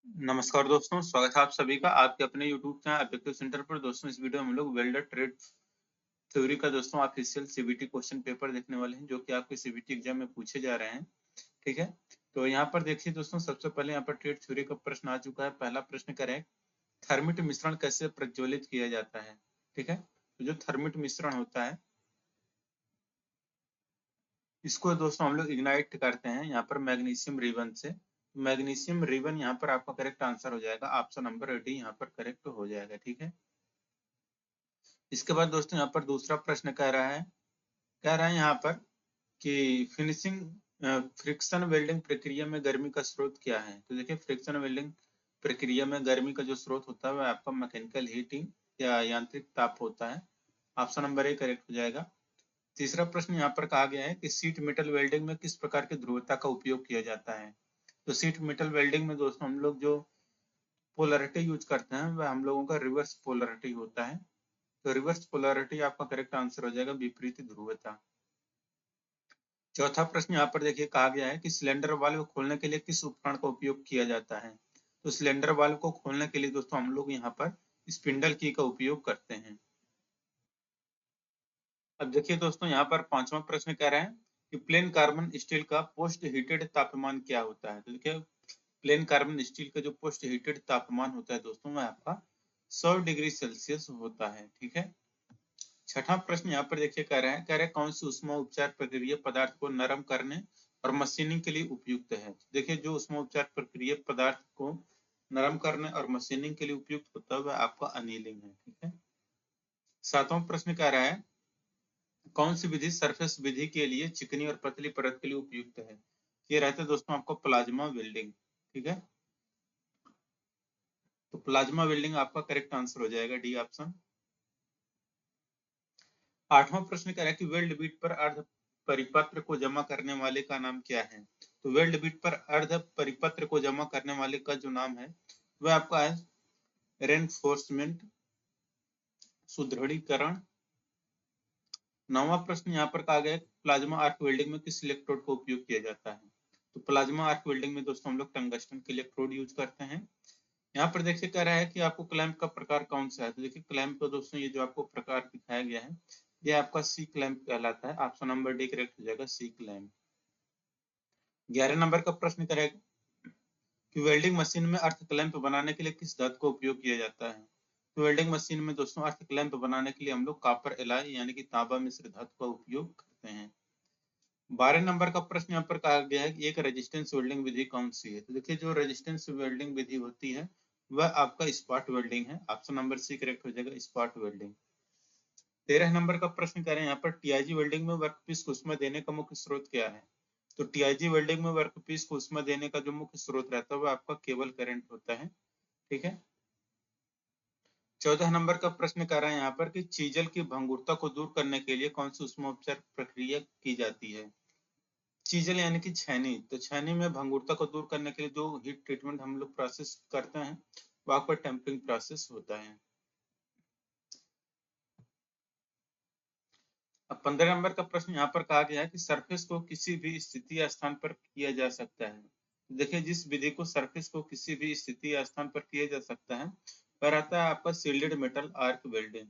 नमस्कार दोस्तों, स्वागत है आप सभी का आपके अपने YouTube चैनल अपेक्स सेंटर पर। दोस्तों इस वीडियो में हम लोग वेल्डर ट्रेड थ्योरी का दोस्तों ऑफिशियल सीबीटी क्वेश्चन पेपर देखने वाले हैं, जो कि आपके सीबीटी एग्जाम में पूछे जा रहे हैं। ठीक है, तो यहाँ पर देखिए दोस्तों, सबसे पहले यहाँ पर ट्रेड थ्योरी का प्रश्न आ चुका है। पहला प्रश्न करें, थर्मिट मिश्रण कैसे प्रज्वलित किया जाता है। ठीक है, तो जो थर्मिट मिश्रण होता है इसको दोस्तों हम लोग इग्नाइट करते हैं यहाँ पर मैग्नीशियम रिबन से। मैग्नीशियम रिबन यहाँ पर आपका करेक्ट आंसर हो जाएगा, ऑप्शन नंबर डी यहाँ पर करेक्ट हो जाएगा। ठीक है, इसके बाद दोस्तों यहाँ पर दूसरा प्रश्न कह रहा है यहाँ पर कि फिनिशिंग फ्रिक्शन वेल्डिंग प्रक्रिया में गर्मी का स्रोत क्या है। तो देखिए, फ्रिक्शन वेल्डिंग प्रक्रिया में गर्मी का जो स्रोत होता है वह आपका मैकेनिकल हीटिंग या यांत्रिक ताप होता है। ऑप्शन नंबर ए करेक्ट हो जाएगा। तीसरा प्रश्न यहाँ पर कहा गया है कि सीट मेटल वेल्डिंग में किस प्रकार की ध्रुवता का उपयोग किया जाता है। तो सीट मेटल वेल्डिंग में दोस्तों हम लोग जो पोलरिटी यूज करते हैं वह हम लोगों का रिवर्स पोलरिटी होता है। तो रिवर्स पोलरिटी आपका करेक्ट आंसर हो जाएगा, विपरीत ध्रुवता। चौथा प्रश्न यहाँ पर देखिए, कहा गया है कि सिलेंडर वाल्व खोलने के लिए किस उपकरण का उपयोग किया जाता है। तो सिलेंडर वाल्व को खोलने के लिए दोस्तों हम लोग यहाँ पर स्पिंडल की का उपयोग करते हैं। अब देखिए दोस्तों, यहाँ पर पांचवा प्रश्न कह रहे हैं कि प्लेन कार्बन स्टील का पोस्ट हीटेड तापमान क्या होता है। तो देखिए, प्लेन कार्बन स्टील का जो पोस्ट हीटेड तापमान होता है दोस्तों वह आपका 100 डिग्री सेल्सियस होता है। ठीक है, छठा प्रश्न यहाँ पर देखिए, कह रहे हैं कौन सी ऊष्मा उपचार प्रक्रिया पदार्थ को नरम करने और मशीनिंग के लिए उपयुक्त है। देखिए, जो ऊष्मा उपचार प्रक्रिया पदार्थ को नरम करने और मशीनिंग के लिए उपयुक्त होता है वह आपका अनिलिंग है। ठीक है, सातवां प्रश्न कह रहा है कौन सी विधि सरफेस विधि के लिए चिकनी और पतली परत के लिए उपयुक्त है। ये रहता है दोस्तों आपको प्लाज्मा वेल्डिंग। ठीक है, तो प्लाज्मा वेल्डिंग आपका करेक्ट आंसर हो जाएगा, डी ऑप्शन। आठवां प्रश्न कह रहा है कि वेल्ड बिट पर अर्ध परिपत्र को जमा करने वाले का नाम क्या है। तो वेल्ड बिट पर अर्ध परिपत्र को जमा करने वाले का जो नाम है वह आपका है रेनफोर्समेंट, सुदृढ़ीकरण। नौवां प्रश्न यहाँ पर कहा गया है प्लाज्मा आर्क वेल्डिंग में किस इलेक्ट्रोड का उपयोग किया जाता है। तो प्लाज्मा आर्क वेल्डिंग में दोस्तों हम लोग टंगस्टन के इलेक्ट्रोड यूज करते हैं। यहाँ पर देखिए, कह रहा है कि आपको क्लैंप का प्रकार कौन सा है। तो देखिए, क्लैंप का दोस्तों ये जो आपको प्रकार दिखाया गया है ये आपका सी क्लैंप कहलाता है। ऑप्शन नंबर डी करेक्ट हो जाएगा, सी क्लैंप। 11 नंबर का प्रश्न करेगा कि वेल्डिंग मशीन में अर्थ क्लैंप बनाने के लिए किस धातु का उपयोग किया जाता है। तो वेल्डिंग मशीन में दोस्तों अर्थ क्लैंप बनाने के लिए हम लोग कॉपर एलॉय यानी कि तांबा मिश्र धातु का उपयोग करते हैं। 12 नंबर का प्रश्न यहाँ पर कहा गया है कि एक रेजिस्टेंस वेल्डिंग विधि कौन सी है। तो देखिए, जो रेजिस्टेंस वेल्डिंग विधि होती है वह आपका स्पॉट वेल्डिंग है। ऑप्शन नंबर सी करेक्ट हो जाएगा, स्पॉट वेल्डिंग। 13 नंबर का प्रश्न करें यहाँ पर टीआईजी वेल्डिंग में वर्कपीस को उष्मा देने का मुख्य स्रोत क्या है। तो टीआईजी वेल्डिंग में वर्कपीस को उष्मा देने का जो मुख्य स्रोत रहता है वो आपका केबल करंट होता है। ठीक है, 14 नंबर का प्रश्न कर रहे हैं यहाँ पर कि चीजल की भंगुरता को दूर करने के लिए कौन सी उष्मोपचार प्रक्रिया की जाती है। चीजल यानी कि छैनी। तो छैनी में भंगुरता को दूर करने के लिए जो हीट ट्रीटमेंट हम लोग प्रोसेस करते हैं वो आपका टेम्परिंग प्रोसेस होता है। अब 15 नंबर का प्रश्न यहाँ पर कहा गया है कि सरफेस को किसी भी स्थिति या स्थान पर किया जा सकता है। देखिए, जिस विधि को सरफेस को किसी भी स्थिति या स्थान पर किया जा सकता है वह रहता है आपका shielded metal arc welding.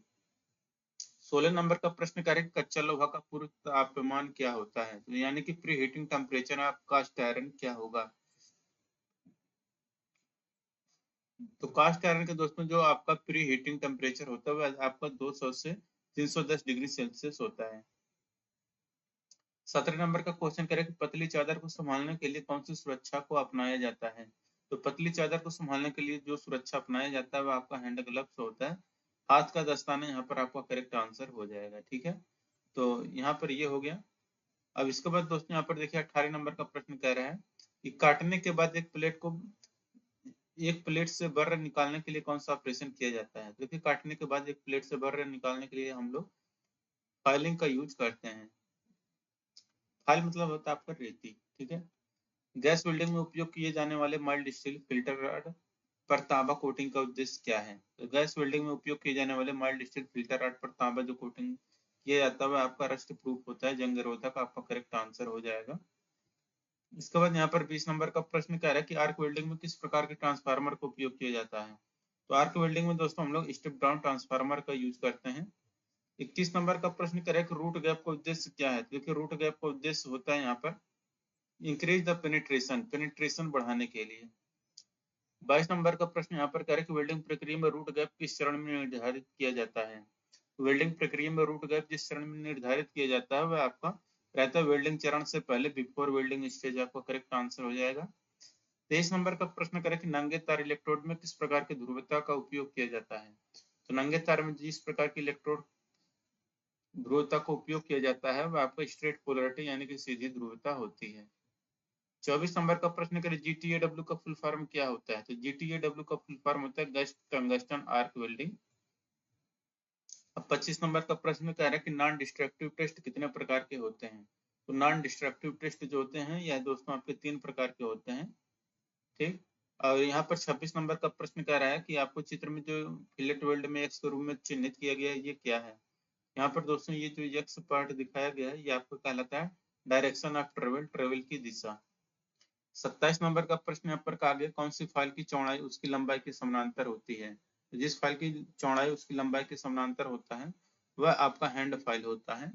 16 number का प्रश्न करें कच्चा लोहा का पूर्व तापमान क्या होता है। तो यानी कि pre heating temperature of cast iron क्या होगा। तो कास्ट आयरन के दोस्तों जो आपका प्री हीटिंग टेम्परेचर होता है वह आपका 200 से 310 डिग्री सेल्सियस होता है। 17 नंबर का क्वेश्चन करें कि पतली चादर को संभालने के लिए कौन सी सुरक्षा को अपनाया जाता है। तो पतली चादर को संभालने के लिए जो सुरक्षा अपनाया जाता है वह आपका हैंड ग्लव्स होता है। हाथ का दस्ताना यहाँ पर आपका करेक्ट आंसर हो जाएगा। ठीक है, तो यहाँ पर ये हो गया। अब इसके बाद दोस्तों यहाँ पर देखिए, 18 नंबर का प्रश्न कह रहा है कि काटने के बाद एक प्लेट से बर्र निकालने के लिए कौन सा ऑपरेशन किया जाता है। देखिए, काटने के बाद एक प्लेट से बर्र निकालने के लिए हम लोग फाइलिंग का यूज करते हैं। फाइल मतलब होता है आपका रेती। ठीक है, गैस वेल्डिंग में उपयोग किए जाने वाले माइल्ड स्टील फिल्टर रॉड पर तांबा कोटिंग का उद्देश्य क्या है। तो गैस वेल्डिंग में उपयोग किए जाने वाले माइल्ड स्टील फिल्टर रॉड पर तांबा जो कोटिंग किया जाता है वह आपका रस्ट प्रूफ होता है, जंग रोधक। आपका करेक्ट आंसर हो जाएगा। इसके बाद यहाँ पर 20 नंबर का प्रश्न कह रहा है कि आर्क वेल्डिंग में किस प्रकार के ट्रांसफार्मर का उपयोग किया जाता है। तो आर्क वेल्डिंग में दोस्तों हम लोग स्टेप डाउन ट्रांसफार्मर का यूज करते हैं। 21 नंबर का प्रश्न कह रहा है कि रूट गैप का उद्देश्य क्या है। तो देखिए रूट गैप का उद्देश्य होता है यहाँ पर इंक्रीज द पेनिट्रेशन बढ़ाने के लिए। 22 नंबर का प्रश्न यहाँ पर कह रहा है कि वेल्डिंग प्रक्रिया में रूट गैप किस चरण में निर्धारित किया जाता है। वेल्डिंग प्रक्रिया में रूट गैप जिस चरण में निर्धारित किया जाता है वह आपका रहता है वेल्डिंग चरण से पहले, बिफोर वेल्डिंग स्टेज आपका करेक्ट आंसर हो जाएगा। 23 नंबर का प्रश्न करें कि नंगे तार इलेक्ट्रोड में किस प्रकार की ध्रुवता का उपयोग किया जाता है। तो नंगे तार में जिस प्रकार की इलेक्ट्रोड ध्रुवता का उपयोग किया जाता है वह आपका स्ट्रेट पोलरिटी यानी कि सीधी ध्रुवता होती है। 24 नंबर का प्रश्न करें GTAW का फुल फॉर्म क्या होता है। तो GTAW का फुल फॉर्म होता है गैस टंगस्टन आर्क वेल्डिंग। अब 25 नंबर का प्रश्न कह रहा है कि नॉन डिस्ट्रक्टिव टेस्ट कितने प्रकार के होते हैं। तो नॉन डिस्ट्रक्टिव टेस्ट जो होते हैं यह दोस्तों आपके 3 प्रकार के होते हैं, ठीक। और यहाँ पर 26 नंबर का प्रश्न कह रहा है कि आपको चित्र में जो फिलेट वेल्ड में एक्स के रूप में चिन्हित किया गया है ये क्या है। यहाँ पर दोस्तों ये जो एक्स पार्ट दिखाया गया है ये आपको कहलाता है डायरेक्शन ऑफ ट्रेवल, ट्रेवल की दिशा। 27 नंबर का प्रश्न यहाँ पर कहा गया कौन सी फाइल की चौड़ाई उसकी लंबाई के समानांतर होती है। तो जिस फाइल की चौड़ाई उसकी लंबाई के समानांतर होता है वह आपका हैंड फाइल होता है।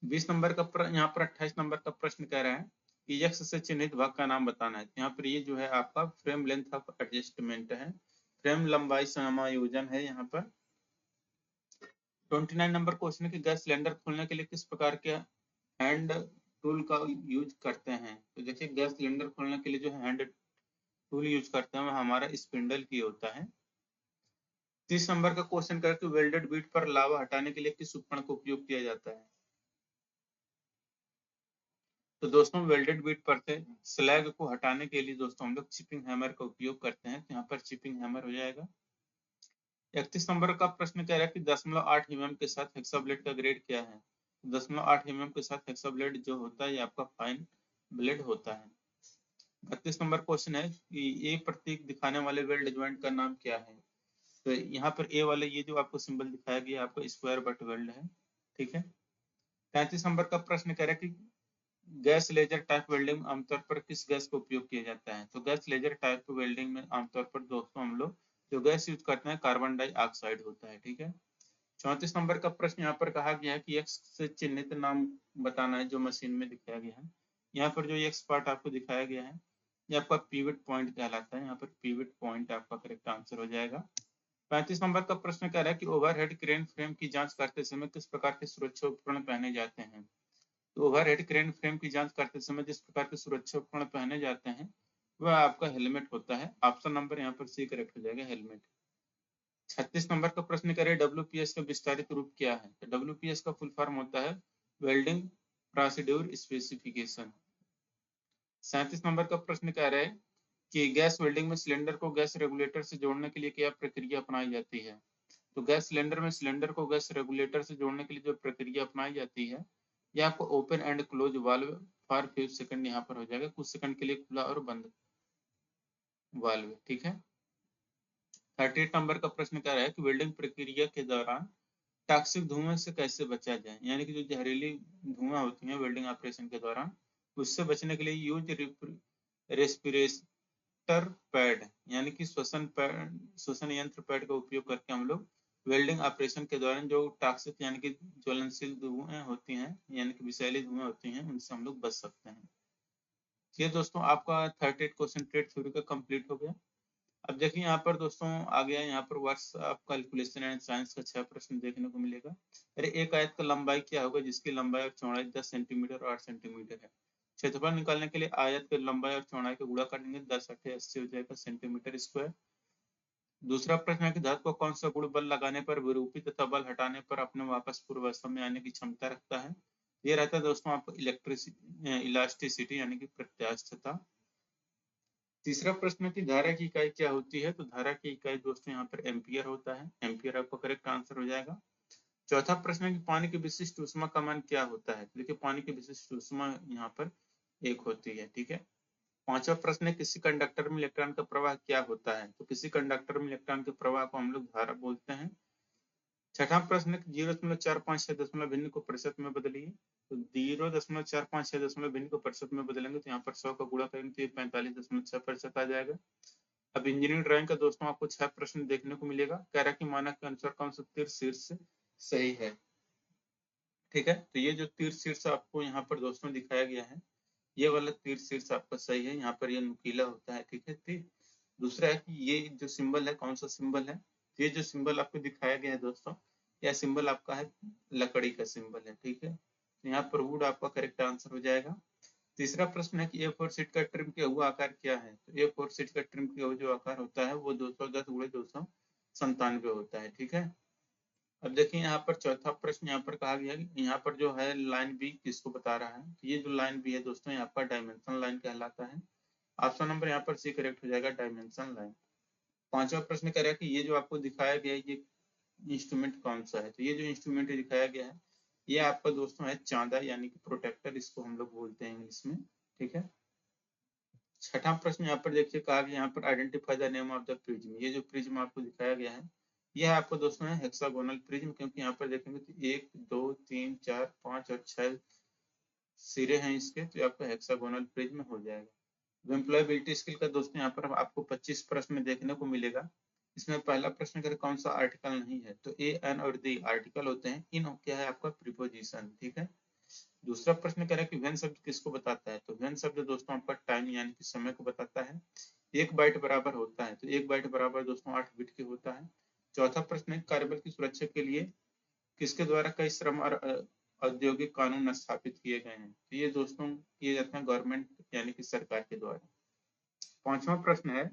20 नंबर का यहाँ पर 28 नंबर का प्रश्न कह रहा है कि एक्स से चिन्हित भाग का नाम बताना है। यहाँ पर ये जो है आपका फ्रेम लेंथ ऑफ एडजस्टमेंट है, फ्रेम लंबाई समायोजन है। यहाँ पर 29 नंबर क्वेश्चन है कि गैस सिलेंडर खोलने के लिए किस प्रकार के हैंड टूल का यूज करते हैं। तो देखिए गैस सिलेंडर खोलने के लिए जो हैंड टूल यूज करते हैं वो हमारा स्पिंडल की होता है। 30 नंबर का क्वेश्चन कर कि वेल्डेड बीट पर लावा हटाने के लिए किस उपकरण का उपयोग किया जाता है। तो दोस्तों वेल्डेड बीट पर से स्लैग को हटाने के लिए दोस्तों हम लोग चिपिंग हैमर का उपयोग करते हैं। तो यहाँ पर चिपिंग हैमर हो जाएगा। 31 नंबर का प्रश्न कह रहा है कि 0.8 mm के साथ हेक्साब्लेड का ग्रेड क्या है। 0.8 mm के साथ हेक्साब्लेड जो होता है ये आपका फाइन ब्लेड होता है। 32 नंबर क्वेश्चन है कि ए प्रतीक दिखाने वाले वेल्ड ज्वाइंट का नाम क्या है। तो यहाँ पर ए वाले ये जो आपको सिंबल दिखाया गया आपका स्क्वायर बट वेल्ड है, ठीक है। 33 नंबर का प्रश्न कह रहा है कि गैस लेजर टाइप वेल्डिंग में आमतौर पर किस गैस का उपयोग किया जाता है। तो गैस लेजर टाइप वेल्डिंग में आमतौर पर दोस्तों हम लोग जो गैस यूज करते हैं कार्बन डाइऑक्साइड होता है, ठीक है। 34 नंबर का प्रश्न यहाँ पर कहा गया है कि एक्स से चिन्हित नाम बताना है जो मशीन में दिखाया गया है। यहाँ पर जो एक्स पार्ट आपको दिखाया गया है ये आपका पिवट पॉइंट कहलाता है। यहाँ पर पिवट पॉइंट आपका करेक्ट आंसर हो जाएगा। 35 नंबर का प्रश्न कह रहा है कि ओवरहेड क्रेन फ्रेम की जांच करते समय किस प्रकार के सुरक्षा उपकरण पहने जाते हैं। तो ओवरहेड क्रेन फ्रेम की जांच करते समय जिस प्रकार के सुरक्षा उपकरण पहने जाते हैं वह आपका हेलमेट होता है। ऑप्शन नंबर यहाँ पर सी करेक्ट हो जाएगा, हेलमेट। 36 नंबर का प्रश्न करें WPS का विस्तारित रूप क्या है। तो WPS का फुल फॉर्म होता है वेल्डिंग प्रोसीड्यूर स्पेसिफिकेशन। 37 नंबर का प्रश्न कह रहा है कि गैस वेल्डिंग में सिलेंडर को गैस रेगुलेटर से जोड़ने के लिए क्या प्रक्रिया अपनाई जाती है। तो गैस सिलेंडर में सिलेंडर को गैस रेगुलेटर से जोड़ने के लिए जो प्रक्रिया अपनाई जाती है यह आपको open and close valve for few second यहाँ पर हो जाएगा, कुछ सेकंड के लिए खुला और बंद वाल्व, ठीक है। 38 नंबर का प्रश्न कह रहा है कि वेल्डिंग प्रक्रिया के दौरान टॉक्सिक धुएं से कैसे बचा जाए। यानी कि जो जहरीली धुआं होती है वेल्डिंग ऑपरेशन के दौरान उससे बचने के लिए यूज रेस्पिरेटर पैड यानी कि श्वसन यंत्र पैड का उपयोग करके हम लोग वेल्डिंग ऑपरेशन के दौरान जो टॉक्सिक यानी कि ज्वलनशील धुएं होती हैं यानी कि विषैली धुएं होती हैं उनसे हम लोग बच सकते हैं। ये दोस्तों आपका 38 क्वेश्चन ट्रेड थ्योरी का कंप्लीट हो गया। अब देखिए यहाँ पर दोस्तों आ गया यहाँ पर words of calculation and science का 6 प्रश्न देखने को मिलेगा। अरे एक आयत का लंबाई क्या होगा जिसकी लंबाई और चौड़ाई 10 सेंटीमीटर और 8 सेंटीमीटर है। क्षेत्रफल निकालने के लिए आयत के लंबाई और चौड़ाई को गुणा करेंगे 10 8 80 हो जाएगा सेंटीमीटर स्क्वायर। दूसरा प्रश्न है कि धातु को कौन सा गुण बल लगाने पर विरूपित तथा बल हटाने पर अपने वापस पूर्वावस्था में आने की क्षमता रखता है। ये रहता है दोस्तों आपको इलास्टिसिटी यानी कि प्रत्यास्थता। तीसरा प्रश्न की धारा की इकाई क्या होती है। तो धारा की इकाई दोस्तों यहाँ पर एम्पियर होता है, एम्पियर आपका करेक्ट आंसर हो जाएगा। चौथा प्रश्न है कि पानी की विशिष्ट ऊष्मा का मान क्या होता है। देखिए पानी की विशिष्ट ऊष्मा यहाँ पर 1 होती है, ठीक है। पांचवा प्रश्न है किसी कंडक्टर में इलेक्ट्रॉन का प्रवाह क्या होता है। तो किसी कंडक्टर में इलेक्ट्रॉन के प्रवाह को हम लोग धारा बोलते हैं। छठा प्रश्न 0.456 दशमलव भिन्न को प्रतिशत में बदलिए। तो 0.456 दशमलव भिन्न को प्रतिशत में बदलेंगे तो यहाँ पर 100 का गुणा करेंगे तो ये 45.6% आ जाएगा। अब इंजीनियरिंग ड्राइंग का दोस्तों आपको 6 प्रश्न देखने को मिलेगा। कह रहा है कि मानक के अनुसार कौन सा तीर शीर्ष सही है। ठीक है, तो ये जो तीर शीर्ष आपको यहाँ पर दोस्तों दिखाया गया है, ये वाला तीर शीर्ष आपका सही है। यहाँ पर ये नुकीला होता है। ठीक है, तीर। दूसरा है कि ये जो सिंबल है कौन सा सिंबल है, ये जो सिंबल आपको दिखाया गया है दोस्तों, यह सिंबल आपका है लकड़ी का सिंबल है। ठीक है, यहाँ पर वुड आपका करेक्ट आंसर हो जाएगा। तीसरा प्रश्न है कि A4 शीट का ट्रिम किया हुआ आकार क्या है। तो A4 शीट का ट्रिम किया हुआ जो आकार होता है वो 210 × 297 होता है। ठीक है, अब देखिए यहाँ पर चौथा प्रश्न यहाँ पर कहा गया है, यहाँ पर जो है लाइन बी किसको बता रहा है। तो ये जो लाइन बी है दोस्तों, यहाँ पर डायमेंशन लाइन कहलाता है। ऑप्शन नंबर यहाँ पर सी करेक्ट हो जाएगा, डायमेंशन लाइन। पांचवा प्रश्न कह रहा है कि ये जो आपको दिखाया गया है ये इंस्ट्रूमेंट कौन सा है। तो ये जो इंस्ट्रूमेंट दिखाया गया है ये आपका दोस्तों है चांदा, यानी कि प्रोटेक्टर, इसको हम लोग बोलते हैं इंग्लिश में। ठीक है, छठा प्रश्न यहाँ पर देखिए कहा गया यहाँ पर identify the name of the prism. ये जो प्रिज्म आपको दिखाया गया है यह आपको दोस्तों है हेक्सागोनल प्रिज्म, क्योंकि यहाँ पर देखेंगे तो 1 2 3 4 5 और 6 सिरे हैं इसके, तो आपका हेक्सागोनल प्रिज्म हो जाएगा। एम्प्लॉयबिलिटी स्किल का दोस्तों यहाँ पर आपको 25 प्रश्न देखने को मिलेगा। इसमें पहला प्रश्न कर कौन सा आर्टिकल नहीं है। तो ए एन और दी आर्टिकल होते हैं, इन क्या है आपका प्रीपोजिशन। ठीक है, दूसरा प्रश्न कह रहा है कि व्हेन शब्द किसको बताता है। तो व्हेन शब्द दोस्तों आपका टाइम यानी कि समय को बताता है। 1 बाइट बराबर होता है, तो 1 बाइट बराबर दोस्तों 8 बिट के होता है। चौथा प्रश्न है कार्यबल की सुरक्षा के लिए किसके द्वारा कई श्रम और औद्योगिक कानून स्थापित किए गए हैं। तो ये दोस्तों किए जाते हैं गवर्नमेंट यानी कि सरकार के द्वारा। पांचवा प्रश्न है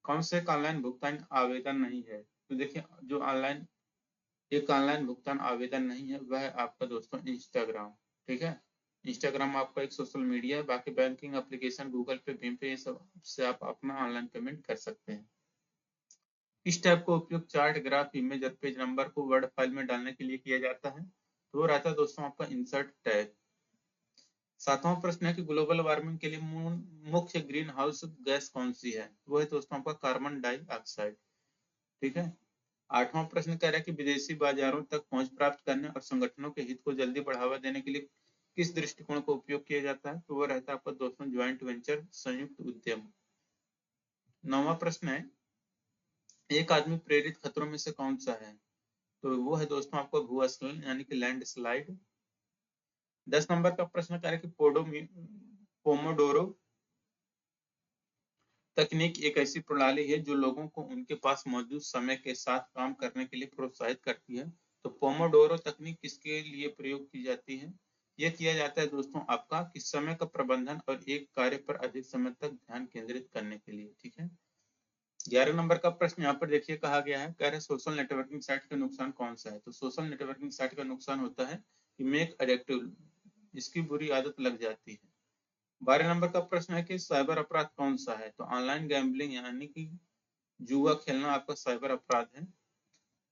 कौन से एक ऑनलाइन भुगतान आवेदन नहीं है। तो देखिए जो ऑनलाइन भुगतान आवेदन नहीं है वह है आपका दोस्तों इंस्टाग्राम। ठीक है, इंस्टाग्राम आपका एक सोशल मीडिया है। बाकी बैंकिंग एप्लीकेशन गूगल पे, भीम पे, ये सब से आप अपना ऑनलाइन पेमेंट कर सकते हैं। इस टाइप का उपयोग चार्ट, ग्राफ, इमेज और पेज नंबर को वर्ड फाइल में डालने के लिए किया जाता है। तो वो रहता है दोस्तों आपका इंसर्ट टैग। सातवां प्रश्न है कि ग्लोबल वार्मिंग के लिए मुख्य ग्रीन हाउस गैस कौन सी है। वो है दोस्तों आपका कार्बन डाइऑक्साइड। ठीक है, आठवां प्रश्न कह रहा है कि विदेशी बाजारों तक पहुंच प्राप्त करने और संगठनों के हित को जल्दी बढ़ावा देने के लिए किस दृष्टिकोण का उपयोग किया जाता है। तो वो रहता है आपका दोस्तों ज्वाइंट वेंचर, संयुक्त उद्यम। नौवां प्रश्न है एक आदमी प्रेरित खतरों में से कौन सा है। तो वो है दोस्तों आपका भूस्खलन यानी कि लैंड स्लाइड। 10 नंबर का प्रश्न कह रहा है कि पोमोडोरो तकनीक एक ऐसी प्रणाली है जो लोगों को उनके पास मौजूद समय के साथ काम करने के लिए प्रोत्साहित करती है। तो पोमोडोरो तकनीक किसके लिए प्रयोग की जाती है। यह किया जाता है दोस्तों आपका कि समय का प्रबंधन और एक कार्य पर अधिक समय तक ध्यान केंद्रित करने के लिए। ठीक है, 11 नंबर का प्रश्न यहाँ पर देखिए कहा गया है, कह रहे सोशल नेटवर्किंग साइट का नुकसान कौन सा है। तो सोशल नेटवर्किंग साइट का नुकसान होता है कि मेक एडिक्टिव, इसकी बुरी आदत लग जाती है। 12 नंबर का प्रश्न है कि साइबर अपराध कौन सा है। तो ऑनलाइन गैम्बलिंग यानी कि जुआ खेलना आपका साइबर अपराध है।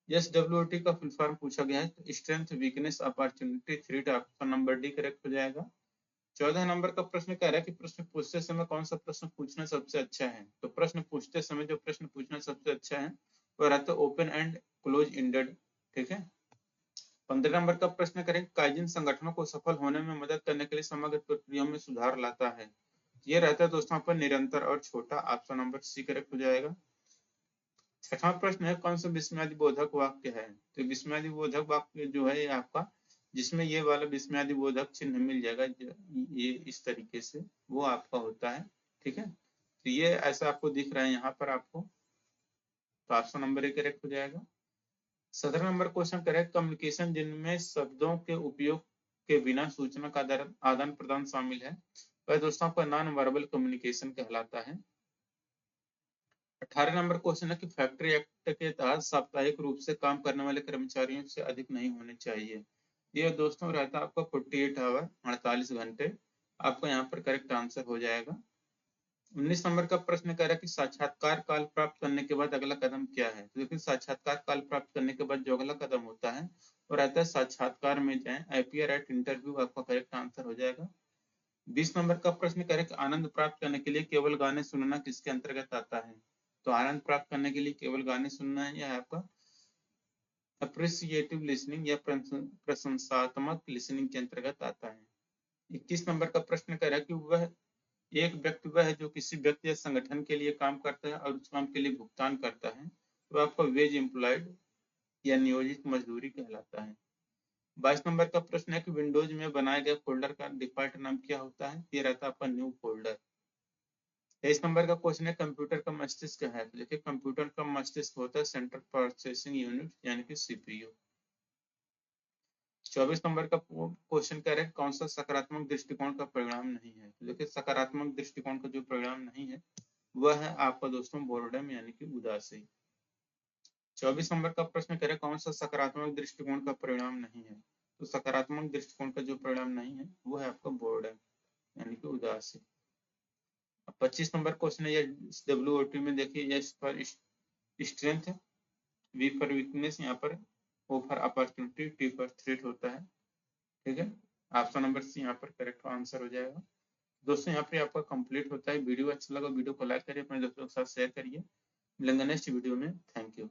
SWOT का फुल फॉर्म पूछा गया है, तो strength, weakness, opportunity, threat. Option number D correct हो जाएगा। 14 नंबर का प्रश्न कह रहा है कि प्रश्न पूछते समय कौन सा प्रश्न पूछना सबसे अच्छा है। तो प्रश्न पूछते समय जो प्रश्न पूछना सबसे अच्छा है वो रहता है ओपन एंड क्लोज एंडेड। ठीक है, 15 नंबर का प्रश्न करें काइजिन संगठनों को सफल होने में मदद करने के लिए समग्र प्रक्रिया में सुधार लाता है। ये रहता है दोस्तों पर निरंतर और छोटा। ऑप्शन नंबर सी करेक्ट हो जाएगा। छठा प्रश्न है कौन सा विस्मयादि बोधक वाक्य है। तो विस्मयादि बोधक वाक्य जो है ये आपका जिसमें ये वाला विस्मयादि बोधक चिन्ह मिल जाएगा, ये इस तरीके से वो आपका होता है। ठीक है, तो ये ऐसा आपको दिख रहा है यहाँ पर आपको, तो ऑप्शन नंबर ए करेक्ट हो जाएगा। 17 नंबर क्वेश्चन करेक्ट कम्युनिकेशन जिनमें शब्दों के उपयोग के बिना सूचना का आदान प्रदान शामिल है वह दोस्तों आपका नॉन वर्बल कम्युनिकेशन कहलाता है। 18 नंबर क्वेश्चन है कि फैक्ट्री एक्ट के तहत साप्ताहिक रूप से काम करने वाले कर्मचारियों से अधिक नहीं होने चाहिए। ये दोस्तों रहता है आपका 48 आवर, 48 घंटे। आपका यहाँ पर करेक्ट आंसर हो जाएगा। 19 नंबर का प्रश्न कह रहा है कि साक्षात्कार काल प्राप्त करने के बाद अगला कदम क्या है। तो देखिए साक्षात्कार काल प्राप्त करने के बाद जो अगला कदम होता है वो रहता है साक्षात्कार में जाएं, अपीयर एट इंटरव्यू। आपका करेक्ट आंसर हो जाएगा। 20 नंबर का प्रश्न कह रहा है कि आनंद प्राप्त करने के लिए केवल गाने सुनना किसके अंतर्गत आता है। तो आनंद प्राप्त करने के लिए केवल गाने सुनना है, यह आपका अप्रिसिएटिव लिसनिंग या प्रशंसात्मक लिसनिंग के अंतर्गत आता है। 21 नंबर का प्रश्न कह रहा है कि वह एक व्यक्ति वह है जो किसी व्यक्ति या संगठन के लिए काम करता है और उस काम के लिए भुगतान करता है, तो आपका वेज एम्प्लॉयड या नियोजित मजदूरी कहलाता है। 22 नंबर का प्रश्न है कि विंडोज में बनाए गए फोल्डर का डिफॉल्ट नाम क्या होता है? ये रहता है आपका न्यू फोल्डर। 23 नंबर का क्वेश्चन है कंप्यूटर का मस्तिष्क है। तो देखिए कंप्यूटर का मस्तिष्क होता है सेंट्रल प्रोसेसिंग यूनिट यानी कि सीपीयू। 24 नंबर का क्वेश्चन कह रहे हैं कौन सा सकारात्मक दृष्टिकोण का परिणाम नहीं है। तो देखिए सकारात्मक दृष्टिकोण का जो परिणाम नहीं है वह है आपका दोस्तों बोर्डम यानी कि उदासी। 24 नंबर का प्रश्न कह रहे हैं कौन सा सकारात्मक दृष्टिकोण का परिणाम नहीं है। तो सकारात्मक दृष्टिकोण का जो परिणाम नहीं है वो है आपका बोर्डम यानी कि उदासी। 25 नंबर क्वेश्चन है WOT में देखिए एस फॉर स्ट्रेंथ, वी फॉर वीकनेस, यहाँ पर O for opportunity, T for threat होता है। ठीक है, ऑप्शन नंबर सी यहाँ पर करेक्ट आंसर हो जाएगा। दोस्तों यहाँ पे आपका कंप्लीट होता है। वीडियो अच्छा लगा वीडियो को लाइक करिए, अपने दोस्तों के साथ शेयर करिए। मिलेंगे नेक्स्ट वीडियो में। Thank you.